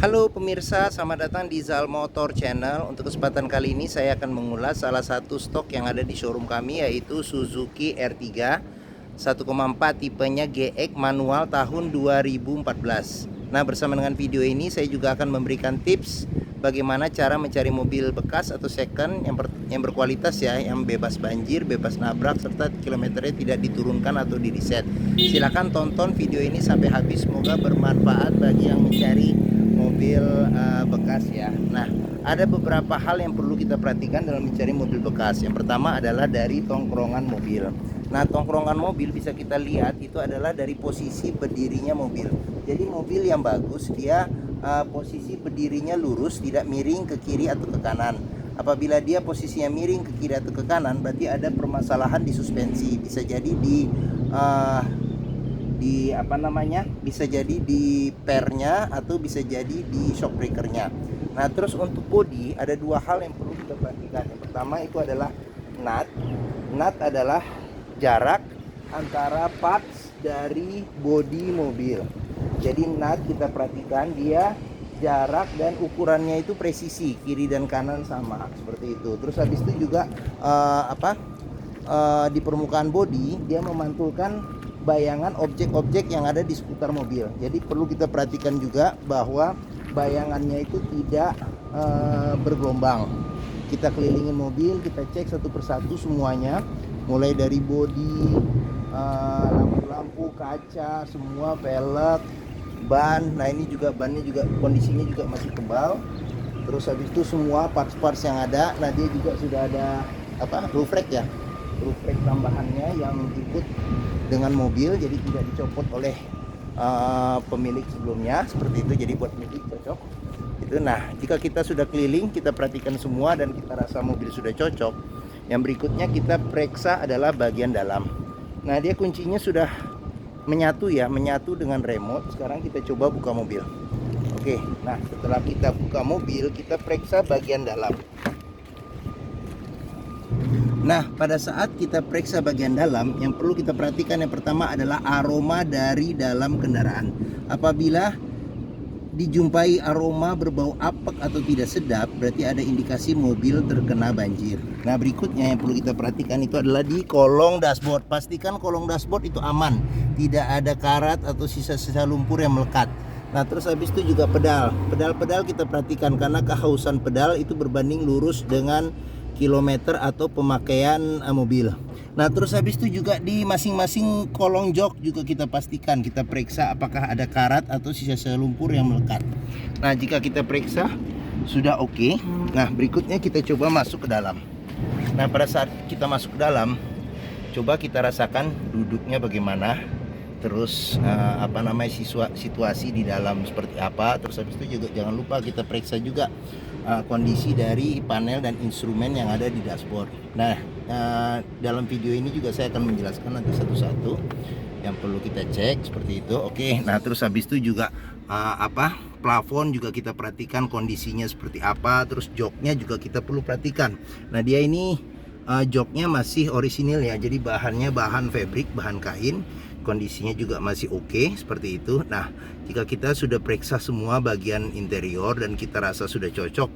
Halo pemirsa, selamat datang di Zal Motor Channel. Untuk kesempatan kali ini saya akan mengulas salah satu stok yang ada di showroom kami, yaitu Suzuki R3 1,4 tipenya GX manual tahun 2014. Nah, bersama dengan video ini saya juga akan memberikan tips bagaimana cara mencari mobil bekas atau second yang berkualitas ya, yang bebas banjir, bebas nabrak, serta kilometernya tidak diturunkan atau di reset. Silahkan tonton video ini sampai habis, semoga bermanfaat bagi yang mencari mobil bekas ya. Nah, ada beberapa hal yang perlu kita perhatikan dalam mencari mobil bekas. Yang pertama adalah dari tongkrongan mobil. Nah, tongkrongan mobil bisa kita lihat itu adalah dari posisi berdirinya mobil. Jadi mobil yang bagus dia posisi berdirinya lurus, tidak miring ke kiri atau ke kanan. Apabila dia posisinya miring ke kiri atau ke kanan, berarti ada permasalahan di suspensi. Bisa jadi bisa jadi di pernya atau bisa jadi di shock breakernya. Nah, terus untuk bodi ada dua hal yang perlu kita perhatikan. Yang pertama itu adalah nut. Nut adalah jarak antara parts dari bodi mobil. Jadi nut kita perhatikan dia jarak dan ukurannya itu presisi, kiri dan kanan sama seperti itu. Terus habis itu juga di permukaan bodi dia memantulkan bayangan objek-objek yang ada di seputar mobil. Jadi perlu kita perhatikan juga bahwa bayangannya itu tidak bergelombang. Kita kelilingin mobil, kita cek satu persatu semuanya, mulai dari bodi, lampu-lampu, kaca, semua, velg, ban. Nah, ini juga bannya juga kondisinya juga masih tebal. Terus habis itu semua parts-parts yang ada, nah dia juga sudah ada roof rack ya, roof rack tambahannya yang ikut dengan mobil, jadi tidak dicopot oleh pemilik sebelumnya seperti itu. Jadi buat mudik cocok itu. Nah, jika kita sudah keliling, kita perhatikan semua dan kita rasa mobil sudah cocok, yang berikutnya kita periksa adalah bagian dalam. Nah, dia kuncinya sudah menyatu ya, menyatu dengan remote. Sekarang kita coba buka mobil. Oke, nah setelah kita buka mobil, kita periksa bagian dalam. Nah, pada saat kita periksa bagian dalam, yang perlu kita perhatikan yang pertama adalah aroma dari dalam kendaraan. Apabila dijumpai aroma berbau apek atau tidak sedap, berarti ada indikasi mobil terkena banjir. Nah, berikutnya yang perlu kita perhatikan itu adalah di kolong dashboard. Pastikan kolong dashboard itu aman, tidak ada karat atau sisa-sisa lumpur yang melekat. Nah, terus habis itu juga pedal. Pedal-pedal kita perhatikan karena kehausan pedal itu berbanding lurus dengan kilometer atau pemakaian mobil. Nah, terus habis itu juga di masing-masing kolong jok juga kita pastikan, kita periksa apakah ada karat atau sisa-sisa lumpur yang melekat. Nah, jika kita periksa sudah oke. Nah, berikutnya kita coba masuk ke dalam. Nah, pada saat kita masuk ke dalam, coba kita rasakan duduknya bagaimana. Terus situasi di dalam seperti apa. Terus habis itu juga jangan lupa kita periksa juga kondisi dari panel dan instrumen yang ada di dashboard. Nah, dalam video ini juga saya akan menjelaskan nanti satu-satu yang perlu kita cek seperti itu. Oke, nah terus habis itu juga plafon juga kita perhatikan kondisinya seperti apa. Terus joknya juga kita perlu perhatikan. Nah, dia ini joknya masih orisinil ya, jadi bahannya bahan fabric, bahan kain. Kondisinya juga masih oke seperti itu. Nah, jika kita sudah periksa semua bagian interior dan kita rasa sudah cocok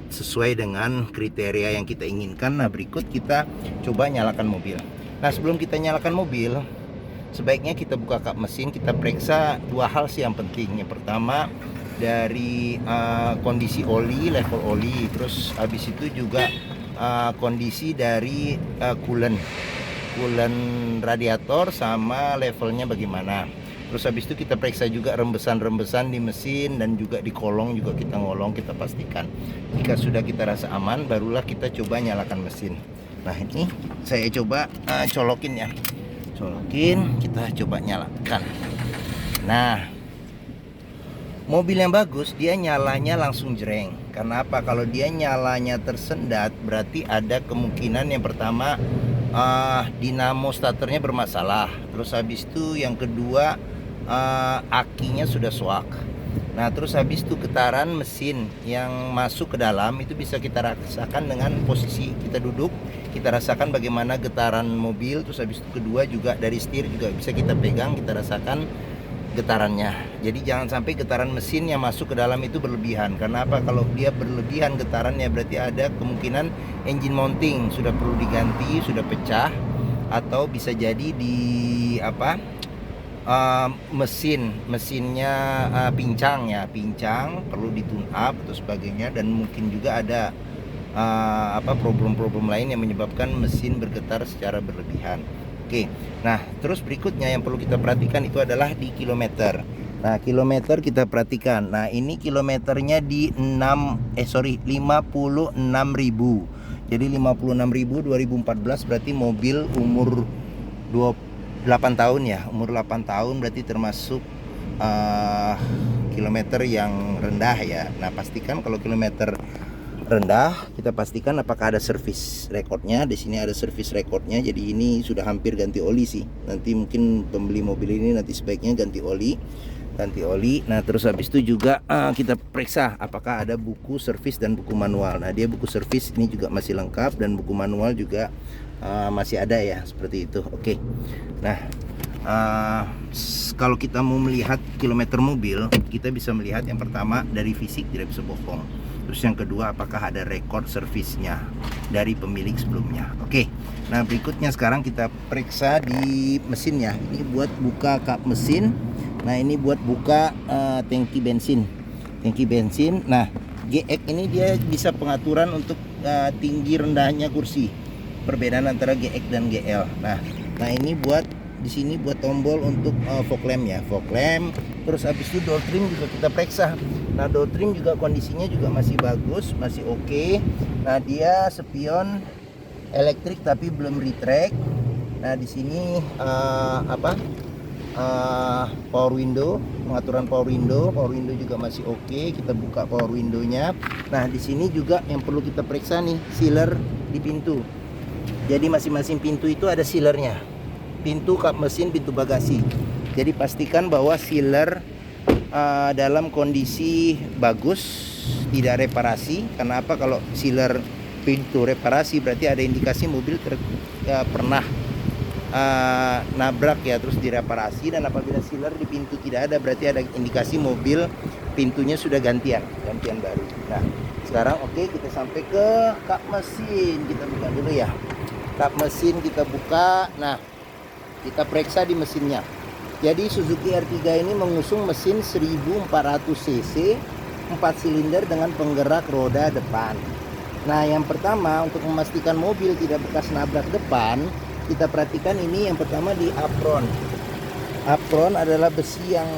sesuai dengan kriteria yang kita inginkan, nah berikut kita coba nyalakan mobil. Nah, sebelum kita nyalakan mobil, sebaiknya kita buka kap mesin, kita periksa dua hal sih yang penting. Yang pertama dari kondisi oli, level oli. Terus habis itu juga kondisi dari coolant radiator sama levelnya bagaimana. Terus habis itu kita periksa juga rembesan-rembesan di mesin dan juga di kolong juga kita ngolong, kita pastikan. Jika sudah kita rasa aman, barulah kita coba nyalakan mesin. Nah, ini saya coba colokin ya. Colokin, kita coba nyalakan. Nah, mobil yang bagus dia nyalanya langsung jreng. Karena apa? Kalau dia nyalanya tersendat, berarti ada kemungkinan yang pertama dinamo starternya bermasalah. Terus habis itu yang kedua akinya sudah swak. Nah, terus habis itu getaran mesin yang masuk ke dalam itu bisa kita rasakan dengan posisi kita duduk. Kita rasakan bagaimana getaran mobil. Terus habis itu kedua juga dari setir juga bisa kita pegang, kita rasakan getarannya. Jadi jangan sampai getaran mesin yang masuk ke dalam itu berlebihan. Karena apa? Kalau dia berlebihan getarannya berarti ada kemungkinan engine mounting sudah perlu diganti, sudah pecah, atau bisa jadi di apa? Mesinnya pincang, perlu di tune up atau sebagainya, dan mungkin juga ada problem-problem lain yang menyebabkan mesin bergetar secara berlebihan. Oke, nah terus berikutnya yang perlu kita perhatikan itu adalah di kilometer. Nah, kilometer kita perhatikan. Nah, ini kilometernya di 56.000. Jadi 56.000 2014 berarti mobil umur 8 tahun ya. Umur 8 tahun berarti termasuk kilometer yang rendah ya. Nah, pastikan kalau kilometer rendah, kita pastikan apakah ada service recordnya. Di sini ada service recordnya, jadi ini sudah hampir ganti oli sih. Nanti mungkin pembeli mobil ini nanti sebaiknya ganti oli. Nah, terus habis itu juga kita periksa apakah ada buku servis dan buku manual. Nah, dia buku servis ini juga masih lengkap, dan buku manual juga masih ada ya, seperti itu. Oke. Nah, kalau kita mau melihat kilometer mobil, kita bisa melihat yang pertama dari fisik tidak bisa bohong. Terus yang kedua, apakah ada rekor servisnya dari pemilik sebelumnya. Oke. Nah, berikutnya sekarang kita periksa di mesinnya. Ini buat buka kap mesin. Nah, ini buat buka tangki bensin. Nah, GX ini dia bisa pengaturan untuk tinggi rendahnya kursi. Perbedaan antara GX dan GL. Nah, ini buat di sini buat tombol untuk fog lamp ya, fog lamp. Terus habis itu door trim juga kita periksa. Nah, door trim juga kondisinya juga masih bagus, masih oke. Nah, dia spion elektrik tapi belum retract. Nah, di sini power window, pengaturan power window juga masih oke. Kita buka power windownya. Nah, di sini juga yang perlu kita periksa nih, sealer di pintu. Jadi masing-masing pintu itu ada sealernya. Pintu kap mesin, pintu bagasi. Jadi pastikan bahwa sealer dalam kondisi bagus, tidak reparasi. Karena apa? Kalau sealer pintu reparasi berarti ada indikasi mobil pernah nabrak ya, terus direparasi. Dan apabila sealer di pintu tidak ada, berarti ada indikasi mobil pintunya sudah gantian baru. Nah, sekarang oke, kita sampai ke kap mesin. Kita buka dulu ya, kap mesin kita buka. Nah, kita periksa di mesinnya. Jadi Suzuki R3 ini mengusung mesin 1400 cc 4 silinder dengan penggerak roda depan. Nah, yang pertama untuk memastikan mobil tidak bekas nabrak depan, kita perhatikan ini yang pertama di apron. Apron adalah besi yang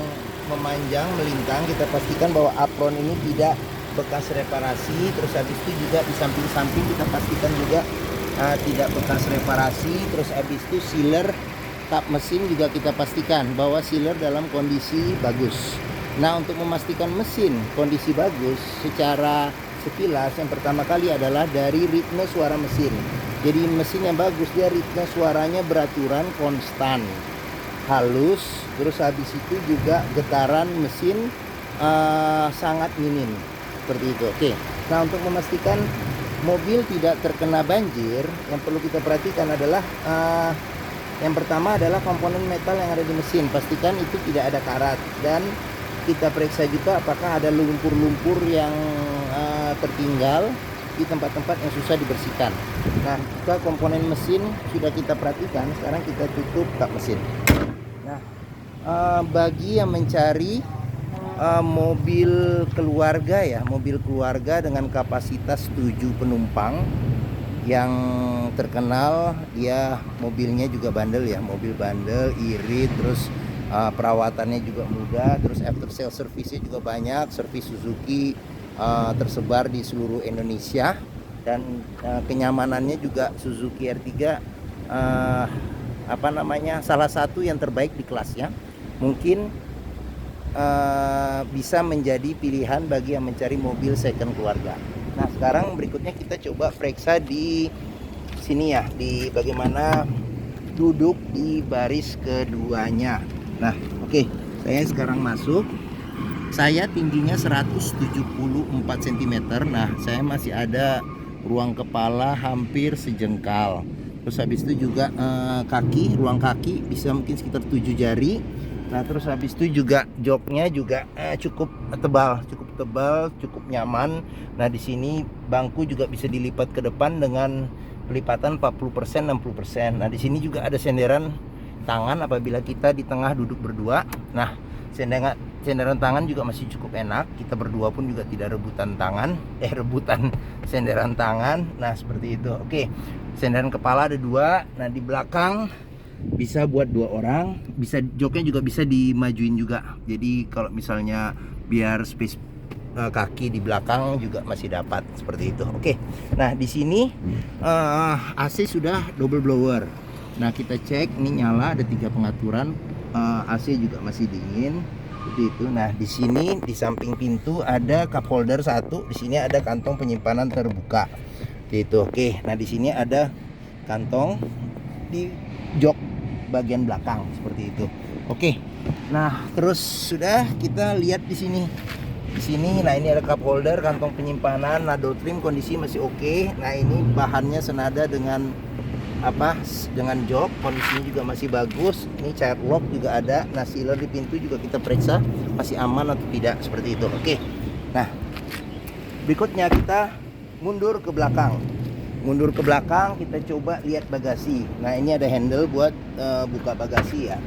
memanjang melintang. Kita pastikan bahwa apron ini tidak bekas reparasi. Terus habis itu juga di samping-samping kita pastikan juga tidak bekas reparasi. Terus habis itu sealer kap mesin juga kita pastikan bahwa sealer dalam kondisi bagus. Nah, untuk memastikan mesin kondisi bagus secara sekilas, yang pertama kali adalah dari ritme suara mesin. Jadi mesin yang bagus dia ritme suaranya beraturan, konstan, halus. Terus habis itu juga getaran mesin sangat minim, seperti itu. Oke. Nah, untuk memastikan mobil tidak terkena banjir, yang perlu kita perhatikan adalah yang pertama adalah komponen metal yang ada di mesin. Pastikan itu tidak ada karat, dan kita periksa juga apakah ada lumpur-lumpur yang tertinggal di tempat-tempat yang susah dibersihkan. Nah, jika komponen mesin sudah kita perhatikan, sekarang kita tutup kap mesin. Nah, bagi yang mencari mobil keluarga ya, mobil keluarga dengan kapasitas 7 penumpang yang terkenal, dia mobilnya juga bandel ya, mobil bandel, irit, terus perawatannya juga mudah, terus after sale service-nya juga banyak. Servis Suzuki tersebar di seluruh Indonesia, dan kenyamanannya juga Suzuki R3 salah satu yang terbaik di kelasnya. Mungkin bisa menjadi pilihan bagi yang mencari mobil second keluarga. Nah, sekarang berikutnya kita coba periksa di sini ya, di bagaimana duduk di baris keduanya. Nah, oke, saya sekarang masuk. Saya tingginya 174 cm. Nah, saya masih ada ruang kepala hampir sejengkal. Terus habis itu juga ruang kaki bisa mungkin sekitar 7 jari. Nah terus habis itu juga joknya juga cukup tebal, cukup nyaman. Nah di sini bangku juga bisa dilipat ke depan dengan pelipatan 40% 60%. Nah di sini juga ada senderan tangan apabila kita di tengah duduk berdua. Nah senderan tangan juga masih cukup enak. Kita berdua pun juga tidak rebutan tangan, rebutan senderan tangan. Nah seperti itu. Oke, senderan kepala ada 2. Nah di belakang bisa buat 2 orang, bisa joknya juga bisa dimajuin juga. Jadi kalau misalnya biar space kaki di belakang juga masih dapat seperti itu. Oke. Nah, di sini AC sudah double blower. Nah, kita cek ini nyala, ada 3 pengaturan. AC juga masih dingin. Seperti itu. Nah, di sini di samping pintu ada cup holder 1, di sini ada kantong penyimpanan terbuka. Gitu. Oke. Nah, di sini ada kantong di jok bagian belakang seperti itu. Oke. Nah, terus sudah kita lihat di sini. Di sini, nah ini ada cup holder, kantong penyimpanan. Nah, door trim kondisi masih oke. Nah, ini bahannya senada dengan dengan jok, kondisinya juga masih bagus. Ini child lock juga ada. Nah, sealer di pintu juga kita periksa masih aman atau tidak seperti itu. Oke. Nah, berikutnya kita mundur ke belakang. Mundur ke belakang, kita coba lihat bagasi. Nah, ini ada handle buat buka bagasi ya.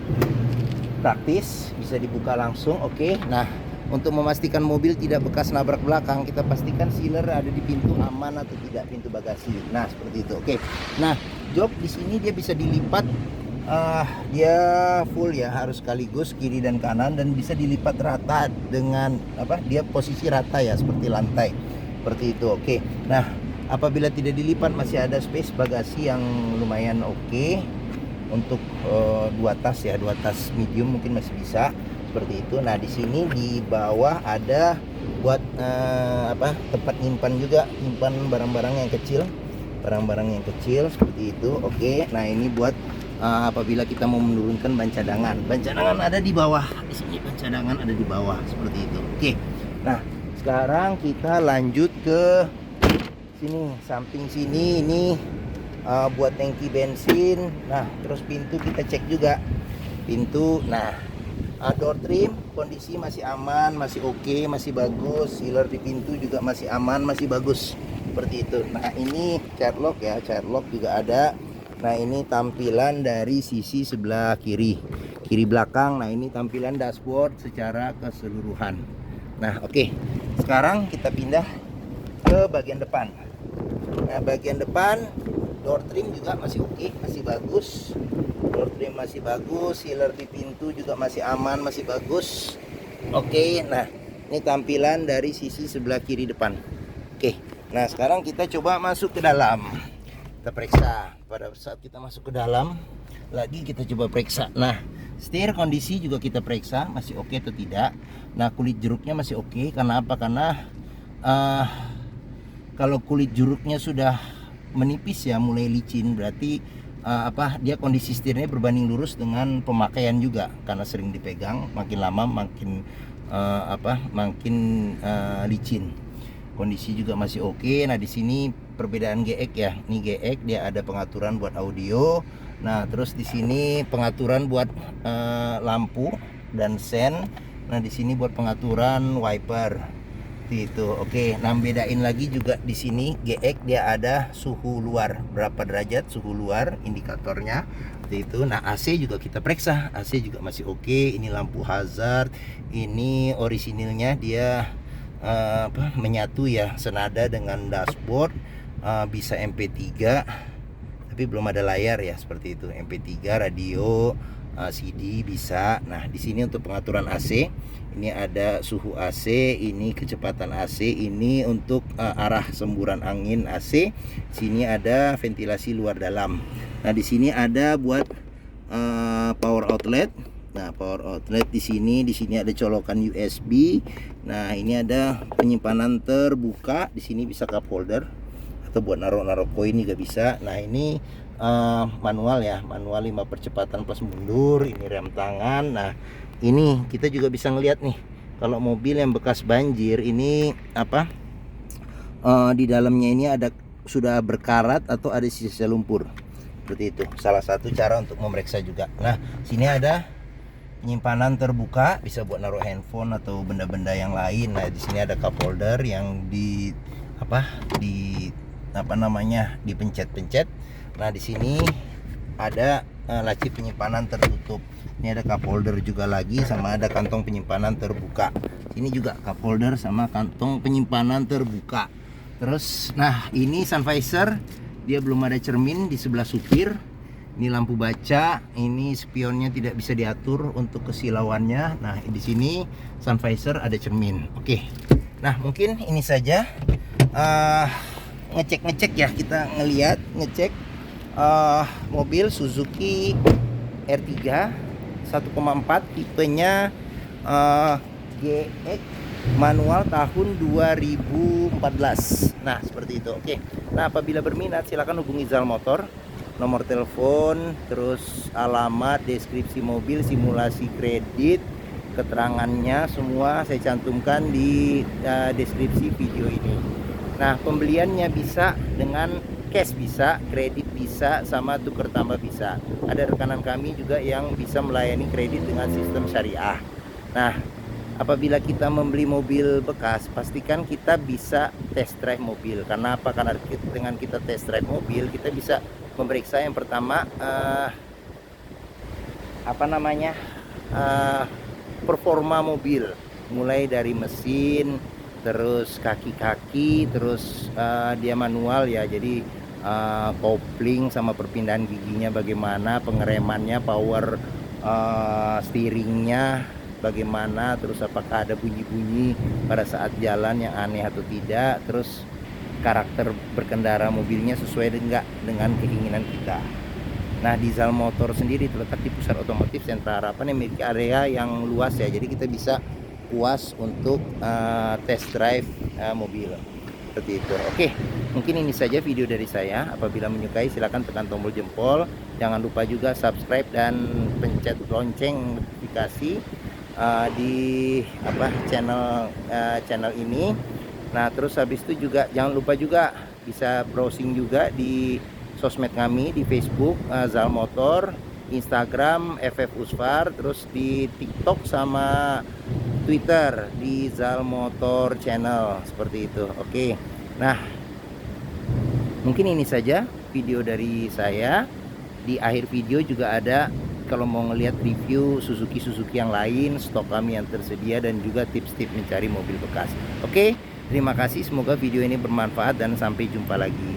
Praktis, bisa dibuka langsung. Oke. Nah, untuk memastikan mobil tidak bekas nabrak belakang, kita pastikan sealer ada di pintu aman atau tidak, pintu bagasi. Nah, seperti itu. Oke. Nah, jok di sini dia bisa dilipat, dia full ya, harus sekaligus kiri dan kanan, dan bisa dilipat rata dengan dia posisi rata ya, seperti lantai. Seperti itu. Oke. Nah, apabila tidak dilipat masih ada space bagasi yang lumayan oke. Untuk 2 tas ya, 2 tas medium mungkin masih bisa. Seperti itu. Nah, di sini di bawah ada buat tempat nyimpan juga, nyimpan barang-barang yang kecil, seperti itu. Oke. Nah, ini buat apabila kita mau menurunkan ban cadangan. Ban cadangan ada di bawah. Di sini ban cadangan ada di bawah, seperti itu. Oke. Nah, sekarang kita lanjut ke sini, samping sini ini buat tangki bensin. Nah, terus pintu kita cek juga. Pintu, nah door trim kondisi masih aman, masih oke, masih bagus. Sealer di pintu juga masih aman, masih bagus. Seperti itu. Nah, ini child lock ya, child lock juga ada. Nah, ini tampilan dari sisi sebelah kiri belakang. Nah, ini tampilan dashboard secara keseluruhan. Nah, oke. Sekarang kita pindah ke bagian depan. Nah, bagian depan door trim juga masih oke, masih bagus. Door trim masih bagus, sealer di pintu juga masih aman, masih bagus. Oke. Nah, ini tampilan dari sisi sebelah kiri depan. Oke. Nah, sekarang kita coba masuk ke dalam. Kita periksa. Pada saat kita masuk ke dalam, lagi kita coba periksa. Nah, setir kondisi juga kita periksa masih oke atau tidak. Nah, kulit jeruknya masih oke. Karena apa? Karena kalau kulit jeruknya sudah menipis ya, mulai licin, berarti dia kondisi setirnya berbanding lurus dengan pemakaian juga, karena sering dipegang, makin lama makin makin licin. Kondisi juga masih oke. Nah, di sini perbedaan GX ya. Ini GX dia ada pengaturan buat audio. Nah, terus di sini pengaturan buat lampu dan sen. Nah, di sini buat pengaturan wiper. Itu oke. Nah, bedain lagi juga di sini GX dia ada suhu luar, berapa derajat suhu luar indikatornya. Itu. Nah, AC juga kita periksa, AC juga masih oke. Ini lampu hazard, ini orisinilnya dia menyatu ya, senada dengan dashboard. Bisa MP3 tapi belum ada layar ya, seperti itu. MP3, radio, CD bisa. Nah, di sini untuk pengaturan AC, ini ada suhu AC, ini kecepatan AC, ini untuk arah semburan angin AC. Sini ada ventilasi luar dalam. Nah, di sini ada buat power outlet. Nah, power outlet di sini ada colokan USB. Nah, ini ada penyimpanan terbuka. Di sini bisa cup holder atau buat naruh koin juga bisa. Nah, ini manual ya, manual 5 percepatan plus mundur. Ini rem tangan. Nah, ini kita juga bisa ngelihat nih, kalau mobil yang bekas banjir ini di dalamnya ini sudah berkarat atau ada sisa lumpur, seperti itu. Salah satu cara untuk memeriksa juga. Nah, sini ada penyimpanan terbuka, bisa buat naruh handphone atau benda-benda yang lain. Nah, di sini ada cup holder yang dipencet-pencet. Nah, di sini ada laci penyimpanan tertutup. Ini ada cup holder juga lagi, sama ada kantong penyimpanan terbuka. Ini juga cup holder sama kantong penyimpanan terbuka. Terus, nah ini sun visor, dia belum ada cermin di sebelah supir. Ini lampu baca, ini spionnya tidak bisa diatur untuk kesilauannya. Nah, di sini sun visor ada cermin. Oke. Nah, mungkin ini saja ngecek ya, kita ngecek mobil Suzuki R3 1,4 tipenya GX manual tahun 2014. Nah, seperti itu. Oke. Nah, apabila berminat silakan hubungi Zal Motor. Nomor telepon, terus alamat, deskripsi mobil, simulasi kredit, keterangannya semua saya cantumkan di deskripsi video ini. Nah, pembeliannya bisa dengan cash, bisa kredit, bisa sama tukar tambah bisa. Ada rekanan kami juga yang bisa melayani kredit dengan sistem syariah. Nah, apabila kita membeli mobil bekas, pastikan kita bisa test drive mobil. Karena apa? Karena dengan kita test drive mobil, kita bisa memeriksa yang pertama performa mobil, mulai dari mesin, terus kaki-kaki, terus dia manual ya, jadi kopling sama perpindahan giginya bagaimana, pengeremannya, power steeringnya bagaimana, terus apakah ada bunyi-bunyi pada saat jalan yang aneh atau tidak, terus karakter berkendara mobilnya sesuai dengan keinginan kita. Nah, di Zal Motor sendiri terletak di pusat otomotif Sentra Harapan yang memiliki area yang luas ya, jadi kita bisa puas untuk test drive mobil seperti itu. Oke, mungkin ini saja video dari saya. Apabila menyukai silahkan tekan tombol jempol, jangan lupa juga subscribe dan pencet lonceng notifikasi di channel ini. Nah, terus habis itu juga jangan lupa juga bisa browsing juga di sosmed kami, di Facebook Zal Motor, Instagram FF Usfar, terus di TikTok sama Twitter di Zal Motor Channel, seperti itu. Oke. Nah, mungkin ini saja video dari saya. Di akhir video juga ada, kalau mau ngelihat review Suzuki yang lain, stok kami yang tersedia, dan juga tips-tips mencari mobil bekas. Oke. Terima kasih, semoga video ini bermanfaat dan sampai jumpa lagi.